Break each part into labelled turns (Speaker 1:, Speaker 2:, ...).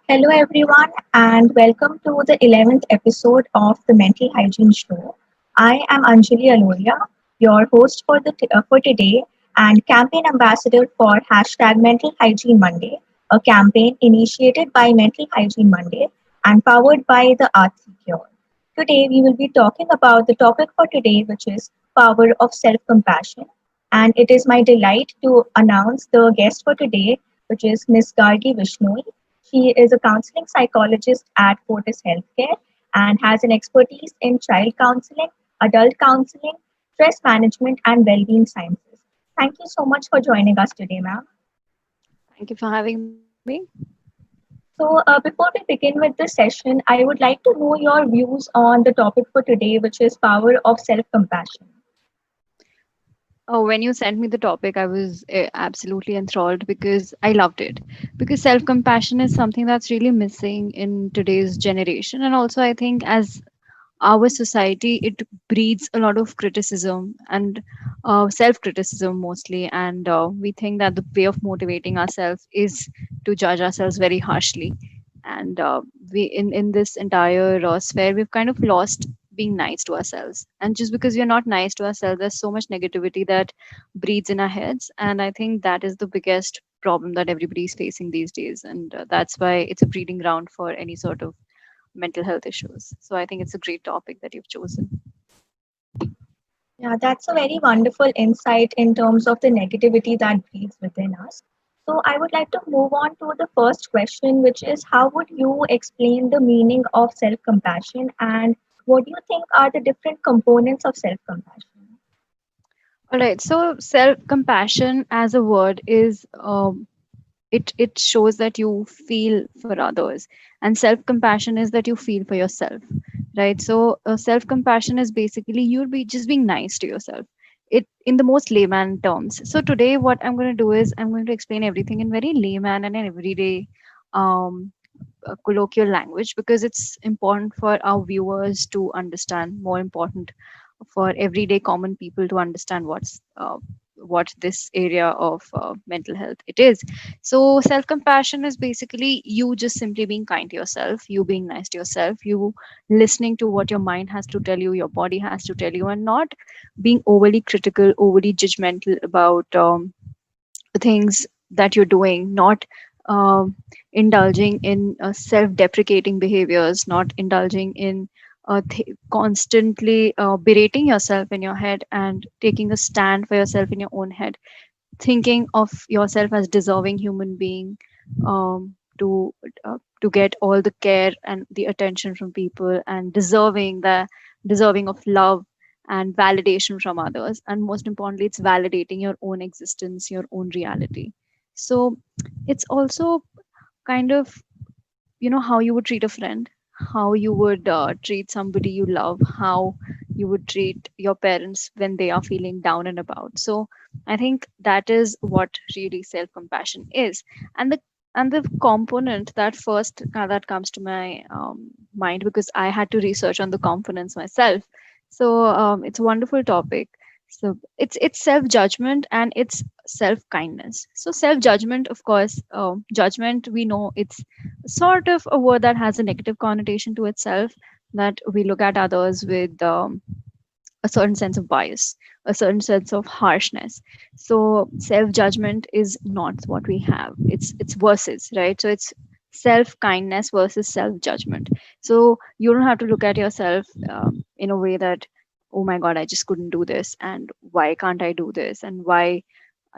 Speaker 1: Hello, everyone, and welcome to the 11th episode of the Mental Hygiene Show. I am Anjali Aloria, your host for today and campaign ambassador for hashtag Mental Hygiene Monday, a campaign initiated by Mental Hygiene Monday and powered by the Arts Cure. Today, we will be talking about the topic for today, which is power of self compassion. And it is my delight to announce the guest for today, which is Ms Gargi Vishnoi. She is a counseling psychologist at Fortis Healthcare and has an expertise in child counseling, adult counseling, stress management, and well-being sciences. Thank you so much for joining us today, ma'am.
Speaker 2: Thank you for having me.
Speaker 1: Before we begin with the session, I would like to know your views on the topic for today, which is power of self-compassion.
Speaker 2: Oh, when you sent me the topic, I was absolutely enthralled because I loved it. Because self compassion is something that's really missing in today's generation. And also, I think as our society, it breeds a lot of criticism and self criticism mostly. And we think that the way of motivating ourselves is to judge ourselves very harshly. And in this entire sphere, we've kind of lost being nice to ourselves. And just because we're not nice to ourselves, there's so much negativity that breeds in our heads. And I think that is the biggest problem that everybody is facing these days. And that's why it's a breeding ground for any sort of mental health issues. So I think it's a great topic that you've chosen.
Speaker 1: Yeah, that's a very wonderful insight in terms of the negativity that breeds within us. So, I would like to move on to the first question, which is how would you explain the meaning of self compassion and what do you think are the different components of self compassion?
Speaker 2: All right. So self compassion as a word is it shows that you feel for others, and self compassion is that you feel for yourself, right? So self compassion is basically you'll be just being nice to yourself. It in the most layman terms. So today, what I'm going to do is I'm going to explain everything in very layman and an everyday um, colloquial language because it's important for our viewers to understand, more important for everyday common people to understand what this area of mental health it is. So self compassion is basically you just simply being kind to yourself, you being nice to yourself, you listening to what your mind has to tell you, your body has to tell you, and not being overly critical, overly judgmental about things that you're doing, not indulging in self-deprecating behaviors, not indulging in constantly berating yourself in your head and taking a stand for yourself in your own head, thinking of yourself as deserving human being, to get all the care and the attention from people, and deserving of love and validation from others, and most importantly it's validating your own existence, your own reality. So it's also kind of, how you would treat a friend, how you would treat somebody you love, how you would treat your parents when they are feeling down and about. So I think that is what really self compassion is. And the component that first that comes to my mind, because I had to research on the components myself. So it's a wonderful topic. So it's self judgment and it's self kindness. So self judgment, of course, judgment, we know it's sort of a word that has a negative connotation to itself, that we look at others with a certain sense of bias, a certain sense of harshness. So self judgment is not what we have. It's versus, right? So it's self kindness versus self judgment. So you don't have to look at yourself in a way that, oh my god, I just couldn't do this, and why can't I do this, and why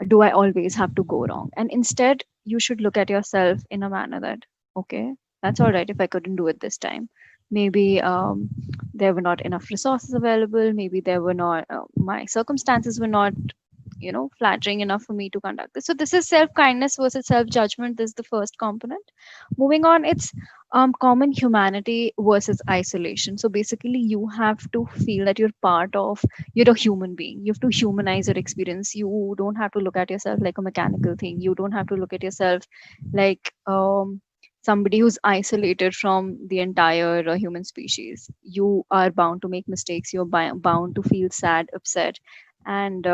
Speaker 2: do I always have to go wrong? And instead, you should look at yourself in a manner that, okay, that's all right if I couldn't do it this time. Maybe there were not enough resources available. Maybe there were not, my circumstances were not, flattering enough for me to conduct this. So this is self kindness versus self judgment. This is the first component. Moving on, it's common humanity versus isolation. So basically, you have to feel that you're a human being. You have to humanize your experience. You don't have to look at yourself like a mechanical thing. You don't have to look at yourself like somebody who's isolated from the entire human species. You are bound to make mistakes. You're bound to feel sad, upset, and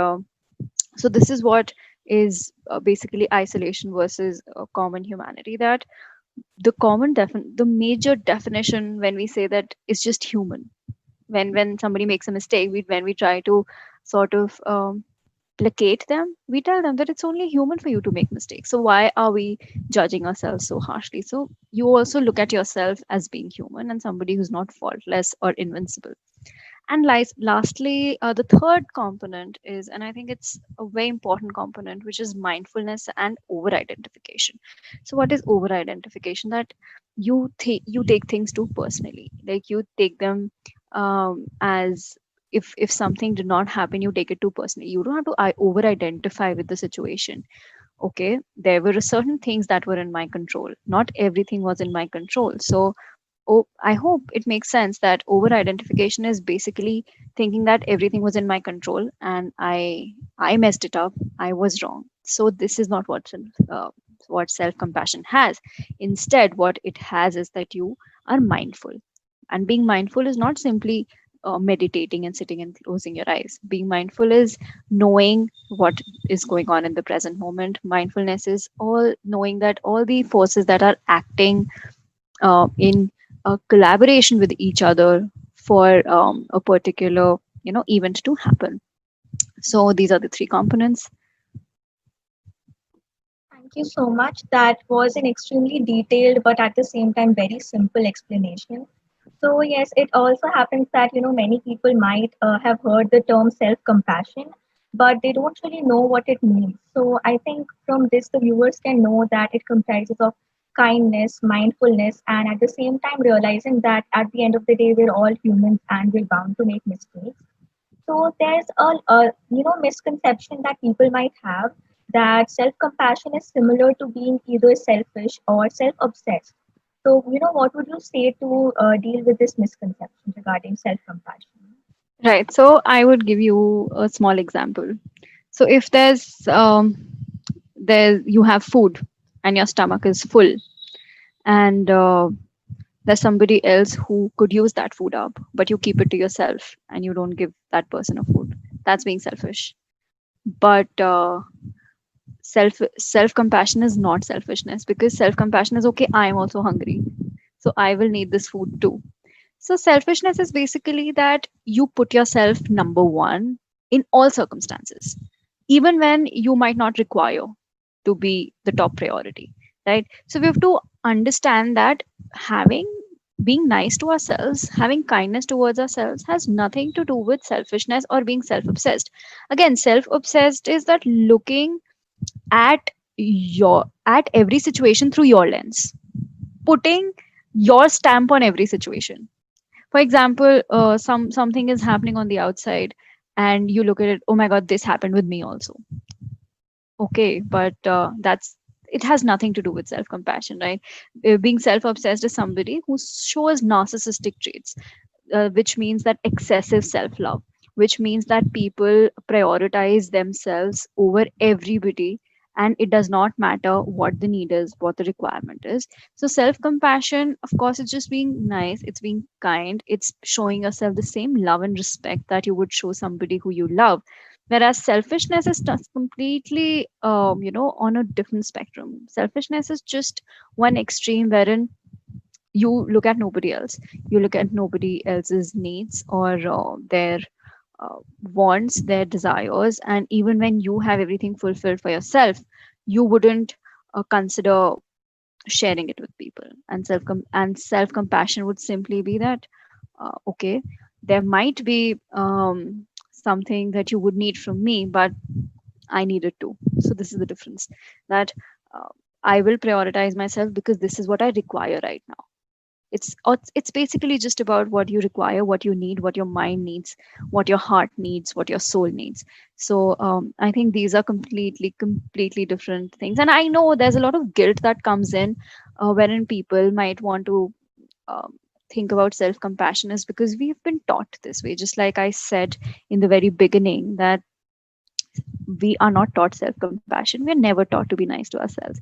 Speaker 2: so this is what is basically isolation versus common humanity. That the major definition when we say that is just human. When somebody makes a mistake, when we try to sort of placate them, we tell them that it's only human for you to make mistakes. So why are we judging ourselves so harshly? So you also look at yourself as being human and somebody who's not faultless or invincible. And lastly, the third component is, and I think it's a very important component, which is mindfulness and over identification. So, what is over identification? That you take things too personally, like you take them as if something did not happen, you take it too personally. You don't have to over identify with the situation. Okay, there were certain things that were in my control. Not everything was in my control. So oh, I hope it makes sense that over identification is basically thinking that everything was in my control and I messed it up. I was wrong. So this is not what self compassion has. Instead, what it has is that you are mindful, and being mindful is not simply meditating and sitting and closing your eyes. Being mindful is knowing what is going on in the present moment. Mindfulness is all knowing that all the forces that are acting in collaboration with each other for a particular event to happen. So these are the three components.
Speaker 1: Thank you so much. That was an extremely detailed but at the same time very simple explanation. So yes, it also happens that many people might have heard the term self-compassion, but they don't really know what it means. So I think from this the viewers can know that it comprises of kindness, mindfulness, and at the same time realizing that at the end of the day we're all humans and we're bound to make mistakes. So there's a misconception that people might have that self-compassion is similar to being either selfish or self-obsessed. So what would you say to deal with this misconception regarding self-compassion?
Speaker 2: Right. So I would give you a small example. So if there you have food and your stomach is full, and there's somebody else who could use that food up, but you keep it to yourself and you don't give that person a food. That's being selfish. But self compassion is not selfishness, because self compassion is okay, I am also hungry, so I will need this food too. So selfishness is basically that you put yourself number one in all circumstances, even when you might not require to be the top priority, right? So we have to understand that having being nice to ourselves, having kindness towards ourselves, has nothing to do with selfishness or being self obsessed. Again, self obsessed is that looking at at every situation through your lens, putting your stamp on every situation. For example, something is happening on the outside and you look at it, oh my god, this happened with me also. Okay, but that's it has nothing to do with self compassion, right? Being self obsessed is somebody who shows narcissistic traits, which means that excessive self love, which means that people prioritize themselves over everybody, and it does not matter what the need is, what the requirement is. So, self compassion, of course, it's just being nice, it's being kind, it's showing yourself the same love and respect that you would show somebody who you love. Whereas selfishness is completely, on a different spectrum. Selfishness is just one extreme wherein you look at nobody else, you look at nobody else's needs or their wants, their desires, and even when you have everything fulfilled for yourself, you wouldn't consider sharing it with people. And self compassion would simply be that okay, there might be something that you would need from me, but I need it too. So this is the difference, that uh, I will prioritize myself because this is what I require right now. It's basically just about what you require, what you need, what your mind needs, what your heart needs, what your soul needs. So I think these are completely different things. And I know there's a lot of guilt that comes in wherein people might want to think about self compassion, is because we've been taught this way. Just like I said in the very beginning, that we are not taught self compassion, we're never taught to be nice to ourselves.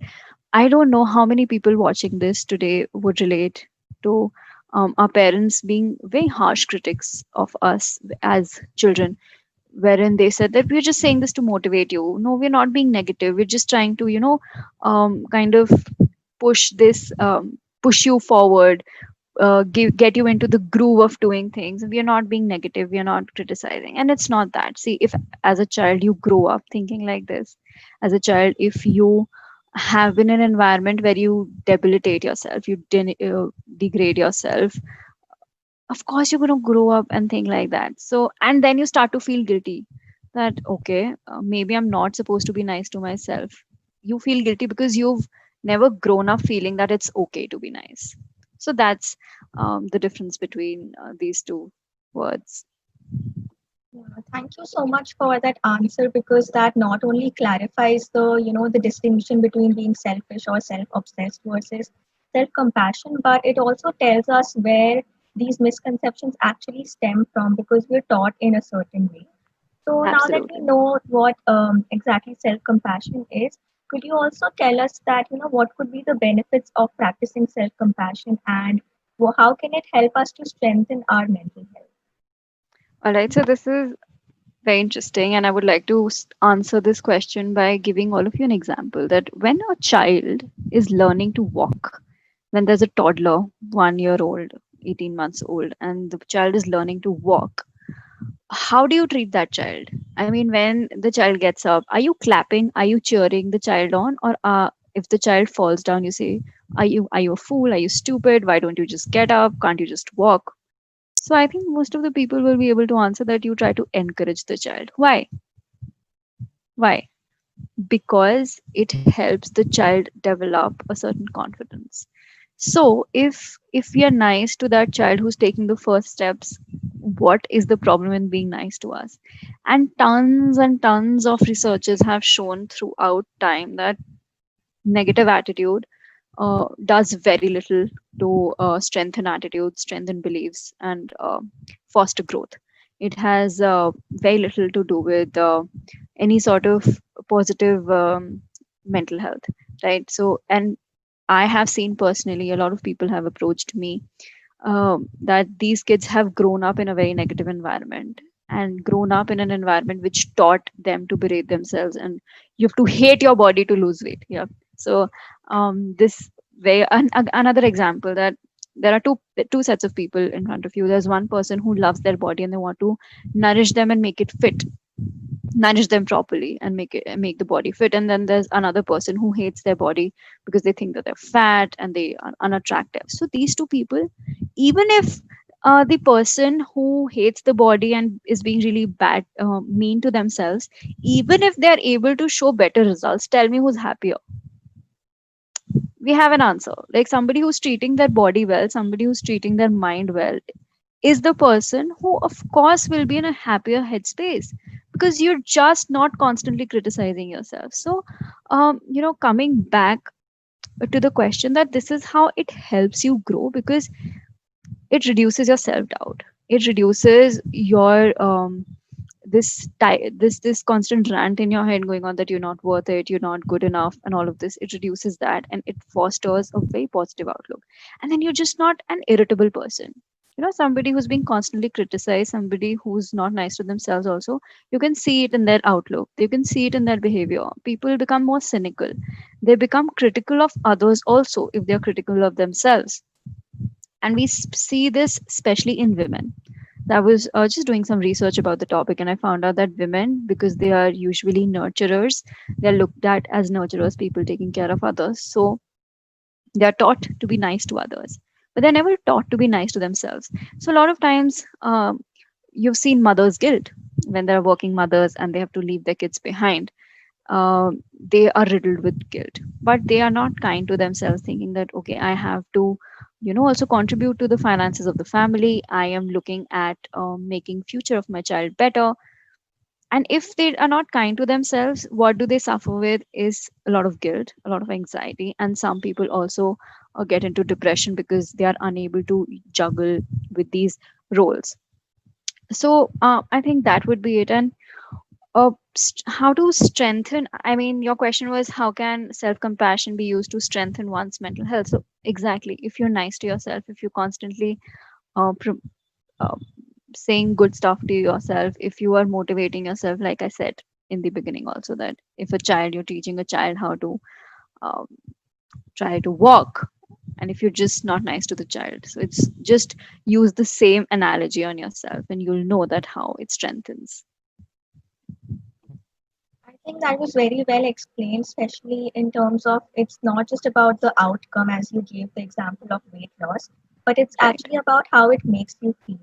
Speaker 2: I don't know how many people watching this today would relate to our parents being very harsh critics of us as children, wherein they said that we're just saying this to motivate you. No, we're not being negative. We're just trying to, kind of push you forward, get you into the groove of doing things. We are not being negative, we are not criticizing, and it's not that. See, if as a child you grow up thinking like this, as a child, if you have been in an environment where you debilitate yourself, degrade yourself, of course you're going to grow up and think like that. So, and then you start to feel guilty that, okay, maybe I'm not supposed to be nice to myself. You feel guilty because you've never grown up feeling that it's okay to be nice. So that's the difference between these two words.
Speaker 1: Yeah, thank you so much for that answer, because that not only clarifies the distinction between being selfish or self-obsessed versus self-compassion, but it also tells us where these misconceptions actually stem from, because we're taught in a certain way. So now that we
Speaker 2: Absolutely.
Speaker 1: know what exactly self-compassion is, could you also tell us that what could be the benefits of practicing self-compassion, and how can it help us to strengthen our mental health?
Speaker 2: All right. So this is very interesting, and I would like to answer this question by giving all of you an example that when a child is learning to walk, when there's a toddler, 1 year old, 18 months old, and the child is learning to walk, how do you treat that child? I mean, when the child gets up, are you clapping? Are you cheering the child on? Or if the child falls down, you say, are you a fool? Are you stupid? Why don't you just get up? Can't you just walk? So I think most of the people will be able to answer that you try to encourage the child. Why? Why? Because it helps the child develop a certain confidence. So if we are nice to that child who's taking the first steps, what is the problem in being nice to us? And tons of researchers have shown throughout time that negative attitude does very little to strengthen attitudes, strengthen beliefs, and foster growth. It has very little to do with any sort of positive mental health, right? So, and I have seen personally, a lot of people have approached me that these kids have grown up in a very negative environment and grown up in an environment which taught them to berate themselves, and you have to hate your body to lose weight. Yeah. So this way, another example that there are two sets of people in front of you. There's one person who loves their body and they want to nourish them and make it fit, nourish them properly and make the body fit. And then there's another person who hates their body because they think that they're fat and they are unattractive. So these two people, even if the person who hates the body and is being really bad, mean to themselves, even if they're able to show better results, tell me who's happier. We have an answer. Like somebody who's treating their body well, somebody who's treating their mind well, is the person who of course will be in a happier headspace, because you're just not constantly criticizing yourself. So coming back to the question, that this is how it helps you grow, because it reduces your self doubt, it reduces your this constant rant in your head going on that you're not worth it, you're not good enough, and all of this. It reduces that and it fosters a very positive outlook. And then you're just not an irritable person. Somebody who's being constantly criticized, somebody who's not nice to themselves also, you can see it in their outlook, you can see it in their behavior. People become more cynical, they become critical of others also if they're critical of themselves. And we see this especially in women. I was just doing some research about the topic, and I found out that women, because they are usually nurturers, they're looked at as nurturers, people taking care of others. So they are taught to be nice to others, but they're never taught to be nice to themselves. So a lot of times, you've seen mothers' guilt when they're working mothers and they have to leave their kids behind. They are riddled with guilt, but they are not kind to themselves, thinking that, okay, I have to also contribute to the finances of the family. I am looking at making future of my child better. And if they are not kind to themselves, what do they suffer with is a lot of guilt, a lot of anxiety, and some people also get into depression because they are unable to juggle with these roles. So I think that would be it. And how to strengthen, I mean, your question was how can self compassion be used to strengthen one's mental health. So exactly, if you're nice to yourself, if you're constantly uh, pr- uh, saying good stuff to yourself, if you are motivating yourself, like I said in the beginning also, that if a child, you're teaching a child how to uh, try to walk, and if you're just not nice to the child, so it's just use the same analogy on yourself and you'll know that how it strengthens.
Speaker 1: I think that was very well explained, especially in terms of it's not just about the outcome, as you gave the example of weight loss, but it's
Speaker 2: Right.
Speaker 1: actually about how it makes you feel.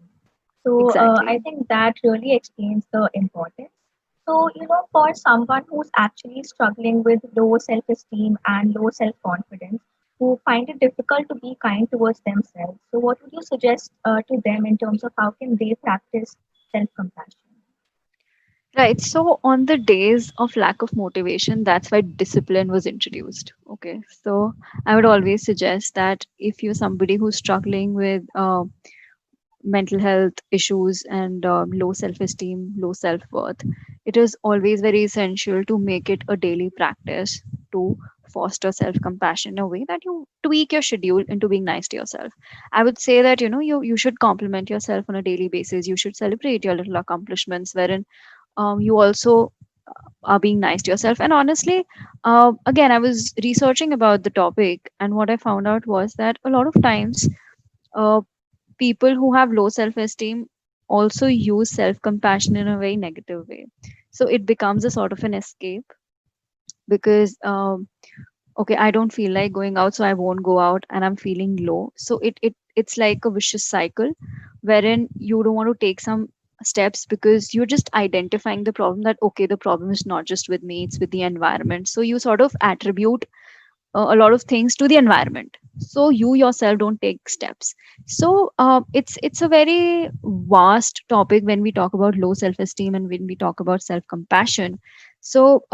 Speaker 1: So I
Speaker 2: Exactly.
Speaker 1: think that really explains the importance. So, for someone who's actually struggling with low self esteem and low self confidence, who find it difficult to be kind towards themselves, so what would you suggest to them in terms of how can they practice self compassion?
Speaker 2: Right. So on the days of lack of motivation, that's why discipline was introduced. Okay. So I would always suggest that if you're somebody who's struggling with mental health issues and low self esteem, low self worth, it is always very essential to make it a daily practice to foster self compassion in a way that you tweak your schedule into being nice to yourself. I would say that you should compliment yourself on a daily basis. You should celebrate your little accomplishments, wherein you also are being nice to yourself. And honestly, again, I was researching about the topic, and what I found out was that a lot of times uh, people who have low self esteem also use self compassion in a very negative way. So it becomes a sort of an escape because okay, I don't feel like going out, so I won't go out, and I'm feeling low. So it's like a vicious cycle wherein you don't want to take some steps because you're just identifying the problem, that okay, the problem is not just with me, it's with the environment. So you sort of attribute a lot of things to the environment, so you yourself don't take steps. So it's a very vast topic when we talk about low self esteem and when we talk about self compassion. So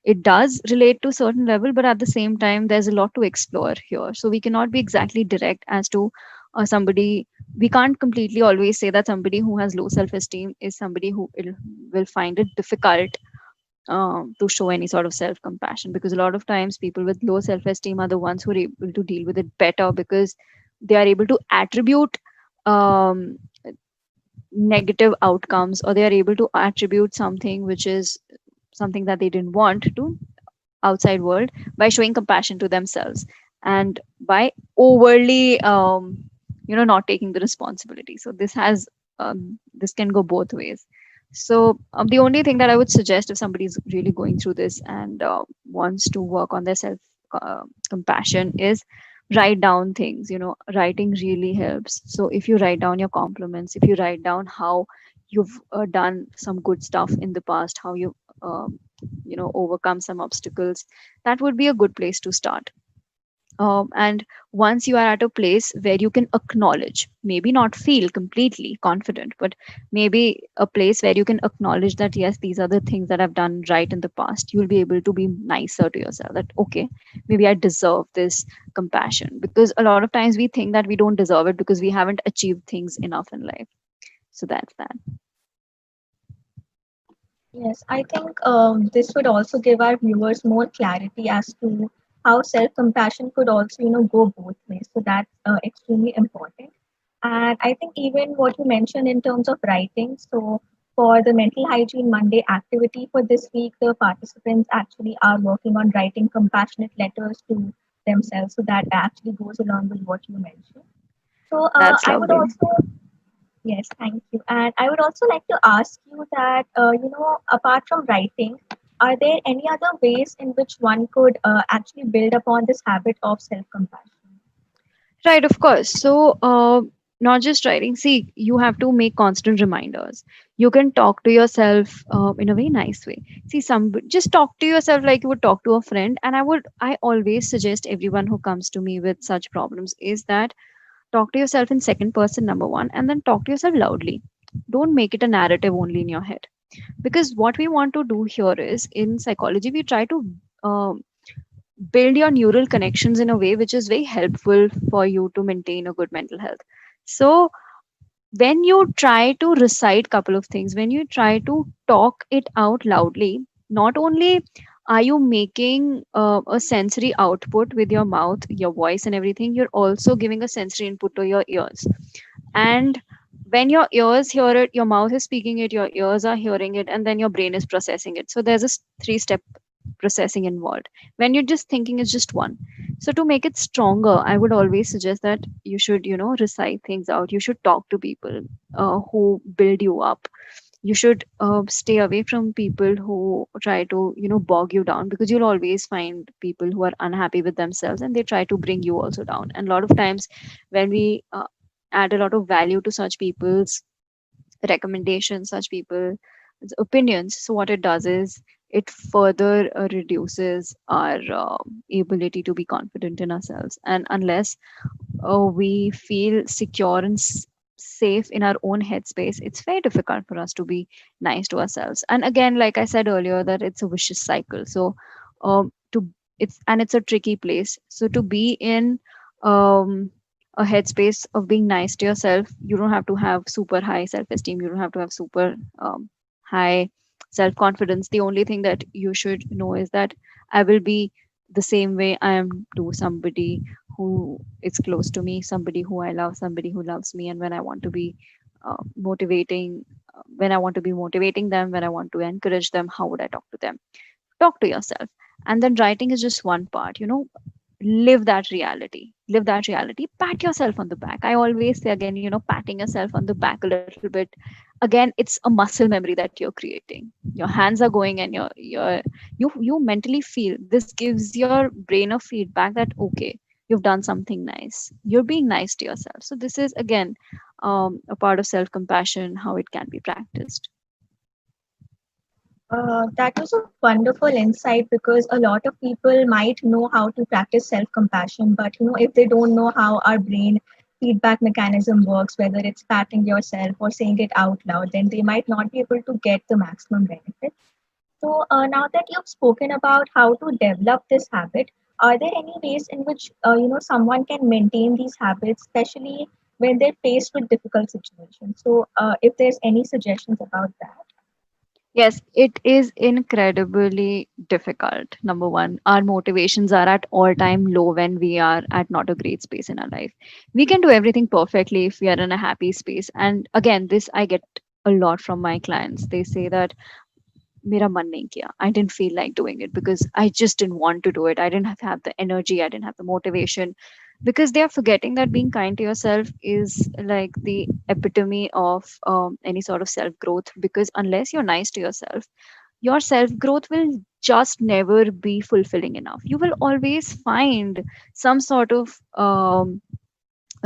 Speaker 2: it does relate to certain level, but at the same time there's a lot to explore here, so we cannot be exactly direct as to somebody. We can't completely always say that somebody who has low self esteem is somebody who will find it difficult to show any sort of self compassion, because a lot of times people with low self esteem are the ones who are able to deal with it better because they are able to attribute um, negative outcomes, or they are able to attribute something which is something that they didn't want to outside world by showing compassion to themselves and by overly not taking the responsibility. So this can go both ways. So the only thing that I would suggest if somebody is really going through this and wants to work on their self compassion is write down things. Writing really helps. So if you write down your compliments, if you write down how you've done some good stuff in the past, how you overcome some obstacles, that would be a good place to start. And once you are at a place where you can acknowledge, maybe not feel completely confident, but maybe a place where you can acknowledge that yes, these are the things that I've done right in the past, you'll be able to be nicer to yourself, that okay, maybe I deserve this compassion, because a lot of times we think that we don't deserve it because we haven't achieved things enough in life. So that's that.
Speaker 1: Yes, I think this would also give our viewers more clarity as to how self-compassion could also, go both ways. So that's extremely important. And I think even what you mentioned in terms of writing, so for the Mental Hygiene Monday activity for this week, the participants actually are working on writing compassionate letters to themselves. So that actually goes along with what you mentioned. So
Speaker 2: That's
Speaker 1: I would
Speaker 2: lovely.
Speaker 1: also Yes, thank you. And I would also like to ask you that, apart from writing, are there any other ways in which one could actually build upon this habit of self compassion?
Speaker 2: Right, of course. So, not just writing. See, you have to make constant reminders. You can talk to yourself in a very nice way. See, some just talk to yourself like you would talk to a friend. And I always suggest everyone who comes to me with such problems is that talk to yourself in second person, number one, and then talk to yourself loudly. Don't make it a narrative only in your head, because what we want to do here is in psychology we try to um, build your neural connections in a way which is very helpful for you to maintain a good mental health. So when you try to recite couple of things, when you try to talk it out loudly, not only are you making a sensory output with your mouth, your voice and everything, you're also giving a sensory input to your ears. And when your ears hear it, your mouth is speaking it, your ears are hearing it, and then your brain is processing it. So there's a three step processing involved. When you're just thinking, it's just one. So to make it stronger, I would always suggest that you should, recite things out. You should talk to people who build you up. You should stay away from people who try to bog you down, because you'll always find people who are unhappy with themselves and they try to bring you also down. And a lot of times when we add a lot of value to such people's recommendations, such people's opinions, so what it does is it further reduces our ability to be confident in ourselves. And unless we feel secure and safe in our own headspace, it's very difficult for us to be nice to ourselves. And again, like I said earlier, that it's a vicious cycle. So to it's a tricky place. So to be in um, a headspace of being nice to yourself, you don't have to have super high self-esteem, you don't have to have super high self-confidence. The only thing that you should know is that I will be the same way I am to somebody who is close to me, somebody who I love, somebody who loves me. And when I want to be motivating, when I want to be motivating them, when I want to encourage them, how would I talk to them? Talk to yourself. And then writing is just one part. Live that reality. Live that reality. Pat yourself on the back. I always say again, patting yourself on the back a little bit. Again, it's a muscle memory that you're creating. Your hands are going, and you mentally feel this, gives your brain a feedback that okay, you've done something nice. You're being nice to yourself. So this is again a part of self compassion, how it can be practiced.
Speaker 1: That was a wonderful insight because a lot of people might know how to practice self compassion, but if they don't know how our brain feedback mechanism works, whether it's patting yourself or saying it out loud, then they might not be able to get the maximum benefit. So, now that you've spoken about how to develop this habit, are there any ways in which someone can maintain these habits, especially when they're faced with difficult situations? So, if there's any suggestions about that.
Speaker 2: Yes, it is incredibly difficult. Number one, our motivations are at all time low when we are at not a great space in our life. We can do everything perfectly if we are in a happy space. And again, this I get a lot from my clients. They say that मेरा मन नहीं किया. I didn't feel like doing it because I just didn't want to do it. I didn't have the energy. I didn't have the motivation, because they are forgetting that being kind to yourself is like the epitome of any sort of self growth. Because unless you're nice to yourself, your self growth will just never be fulfilling enough. You will always find some sort of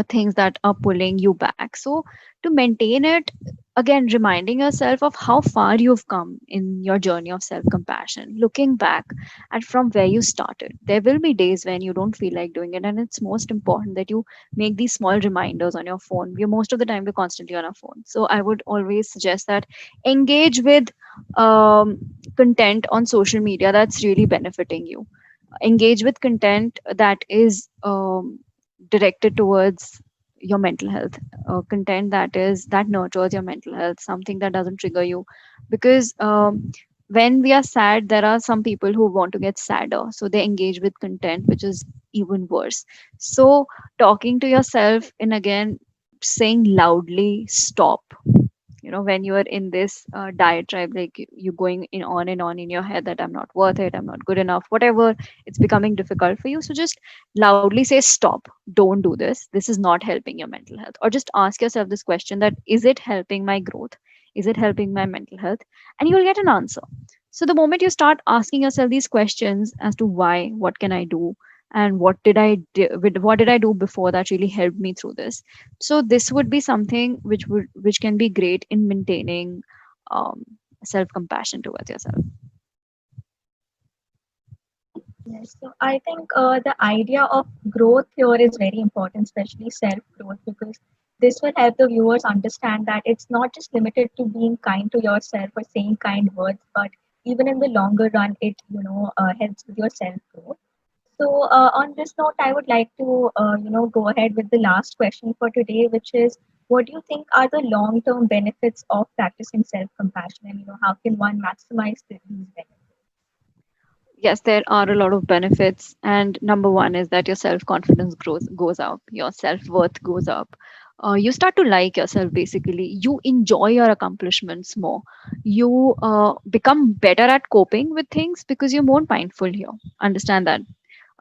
Speaker 2: things that are pulling you back. So, to maintain it, again, reminding yourself of how far you've come in your journey of self compassion, looking back at from where you started. There will be days when you don't feel like doing it, and it's most important that you make these small reminders on your phone. Most of the time, we're constantly on our phone. So, I would always suggest that engage with um, content on social media that's really benefiting you. Engage with content that is directed towards your mental health, content that nurtures your mental health, something that doesn't trigger you. Because when we are sad, there are some people who want to get sadder, so they engage with content which is even worse. So talking to yourself, and again, saying loudly stop. When you are in this diatribe, like you going in on and on in your head that I'm not worth it, I'm not good enough, whatever, it's becoming difficult for you. So just loudly say stop, don't do this, this is not helping your mental health. Or just ask yourself this question, that is it helping my growth, is it helping my mental health? And you'll get an answer. So the moment you start asking yourself these questions as to why, what can I do, and what did I do before that really helped me through this. So this would be something which can be great in maintaining um, self compassion towards yourself.
Speaker 1: Yes, so I think the idea of growth here is very important, especially self growth, because this will help the viewers understand that it's not just limited to being kind to yourself or saying kind words, but even in the longer run, it helps with your self growth. So, on this note, I would like to go ahead with the last question for today, which is, what do you think are the long term benefits of practicing self compassion, and how can one maximize these benefits?
Speaker 2: Yes, there are a lot of benefits, and number one is that your self confidence grows goes up, your self worth goes up. you start to like yourself. Basically, you enjoy your accomplishments more. You become better at coping with things because you're more mindful here. Understand that.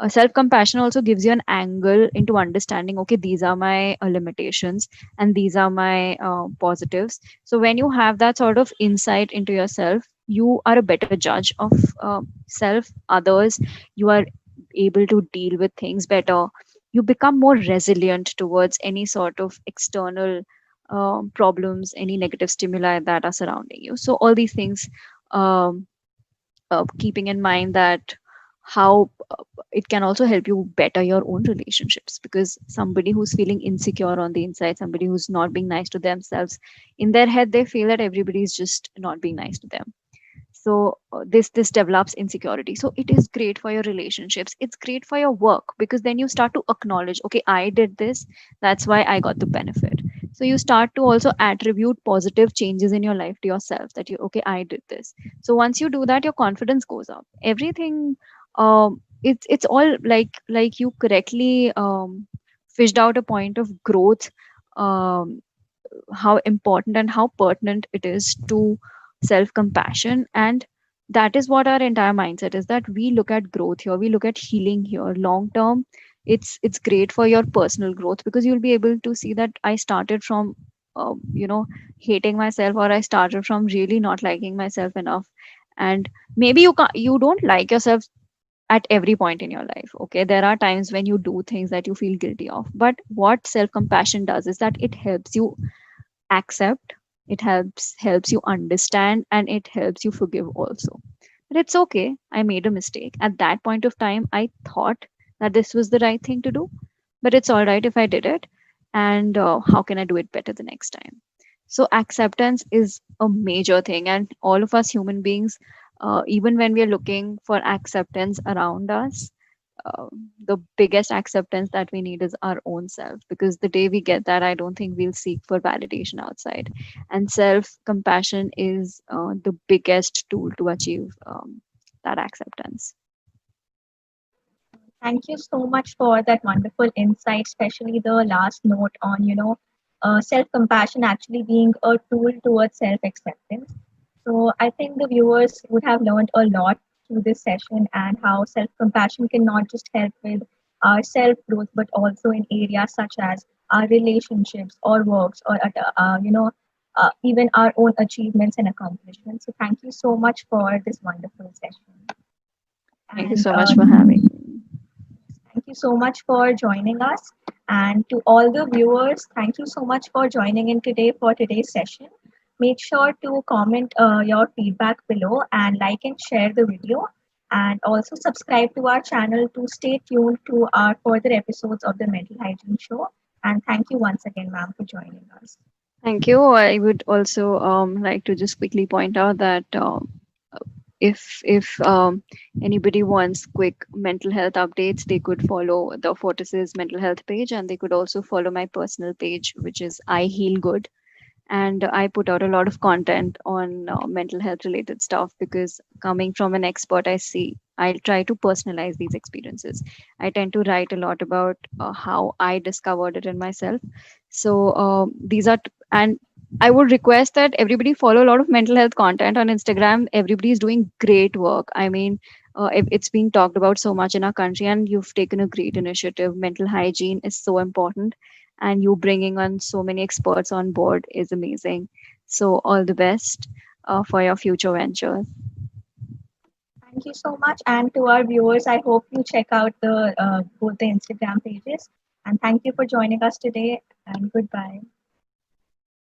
Speaker 2: Self compassion also gives you an angle into understanding, okay, these are my limitations and these are my positives. So when you have that sort of insight into yourself, you are a better judge of self, others. You are able to deal with things better. You become more resilient towards any sort of external problems, any negative stimuli that are surrounding you. So all these things, um, keeping in mind that how it can also help you better your own relationships, because somebody who's feeling insecure on the inside, somebody who's not being nice to themselves, in their head they feel that everybody is just not being nice to them. So this develops insecurity. So it is great for your relationships, it's great for your work, because then you start to acknowledge, okay, I did this, that's why I got the benefit. So you start to also attribute positive changes in your life to yourself, that you, okay, I did this. So once you do that, your confidence goes up, everything. It's all like you correctly fished out a point of growth, um, how important and how pertinent it is to self compassion. And that is what our entire mindset is, that we look at growth here, we look at healing here long term. It's great for your personal growth, because you'll be able to see that I started from you know, hating myself, or I started from really not liking myself enough. And maybe you don't like yourself at every point in your life. Okay, there are times when you do things that you feel guilty of, but what self compassion does is that it helps you accept, it helps you understand, and it helps you forgive also. But it's okay, I made a mistake at that point of time, I thought that this was the right thing to do, but it's all right if I did it. And how can I do it better the next time? So acceptance is a major thing, and all of us human beings, even when we are looking for acceptance around us, uh, the biggest acceptance that we need is our own self, because the day we get that, I don't think we'll seek for validation outside. And self compassion is the biggest tool to achieve that acceptance.
Speaker 1: Thank you so much for that wonderful insight, especially the last note on, self-compassion actually being a tool towards self-acceptance. So I think the viewers would have learned a lot through this session, and how self-compassion can not just help with our self-growth, but also in areas such as our relationships or works, or even our own achievements and accomplishments. So thank you so much for this wonderful session.
Speaker 2: Thank you
Speaker 1: And
Speaker 2: so much for having me.
Speaker 1: thank you so much for joining us. And to all the viewers, thank you so much for joining in today for today's session. Make sure to comment your feedback below, and like and share the video. And also subscribe to our channel to stay tuned to our further episodes of the Mental Hygiene Show. And thank you once again, ma'am, for joining us.
Speaker 2: Thank you. I would also like to just quickly point out that if anybody wants quick mental health updates, they could follow the Fortis's mental health page, and they could also follow my personal page, which is I Heal Good. And I put out a lot of content on mental health related stuff, because coming from an expert, I try to personalize these experiences. I tend to write a lot about how I discovered it in myself. So these are and I would request that everybody follow a lot of mental health content on Instagram. Everybody is doing great work. I mean, it's being talked about so much in our country, and you've taken a great initiative. Mental hygiene is so important, and you bringing on so many experts on board is amazing. So all the best for your future ventures.
Speaker 1: Thank you so much. And to our viewers, I hope you check out the both the Instagram pages. And thank you for joining us today. And goodbye.